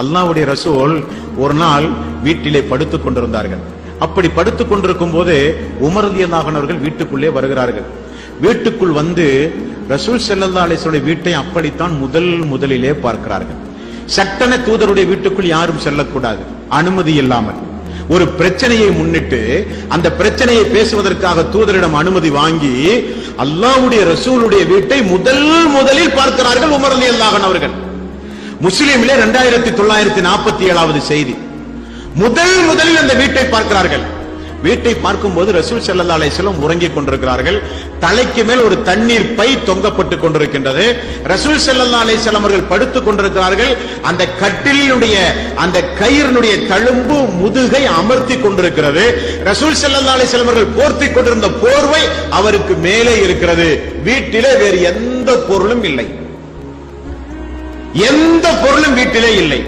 அல்லாஹ்வுடைய ரசூல் ஒரு நாள் வீட்டிலே படுத்துக் கொண்டிருந்தார்கள். அப்படி படுத்துக் கொண்டிருக்கும் போது உமர் ரலியல்லாஹு அன்ஹு அவர்கள் வீட்டுக்குள்ளே வருகிறார்கள். வீட்டுக்குள் வந்து ரசூல் ஸல்லல்லாஹு அலைஹி வஸல்லம் வீட்டை அப்படித்தான் முதலிலே பார்க்கிறார்கள். சட்டன தூதருடைய வீட்டுக்குள் யாரும் செல்லக்கூடாது, அனுமதி இல்லாமல். ஒரு பிரச்சனையை முன்னிட்டு அந்த பிரச்சனையை பேசுவதற்காக தூதரிடம் அனுமதி வாங்கி அல்லாஹ்வுடைய ரசூலுடைய வீட்டை முதலில் பார்க்கிறார்கள் உமர் ரலியல்லாஹு அன்ஹு அவர்கள். முஸ்லிமிலே 2947வது செய்தி. முதலில் அந்த வீட்டை பார்க்கிறார்கள். வீட்டை பார்க்கும் போது ரசூல் ஸல்லல்லாஹு அலைஹி வஸல்லம் உறங்கிக் கொண்டிருக்கிறார்கள். தலைக்கு மேல் ஒரு தண்ணீர் பை தொங்கப்பட்டு கொண்டிருக்கின்றது. ரசூல் ஸல்லல்லாஹு அலைஹி வஸல்லம் அவர்கள் படுத்துக் கொண்டிருக்கிறார்கள். அந்த கட்டிலினுடைய அந்த கயிறினுடைய தழும்பு முதுகை அமர்த்தி கொண்டிருக்கிறது. ரசூல் ஸல்லல்லாஹு அலைஹி வஸல்லம் அவர்கள் போர்த்திக் கொண்டிருந்த போர்வை அவருக்கு மேலே இருக்கிறது. வீட்டிலே வேறு எந்த பொருளும் இல்லை, எந்த பொருளும் வீட்டிலே இல்லை.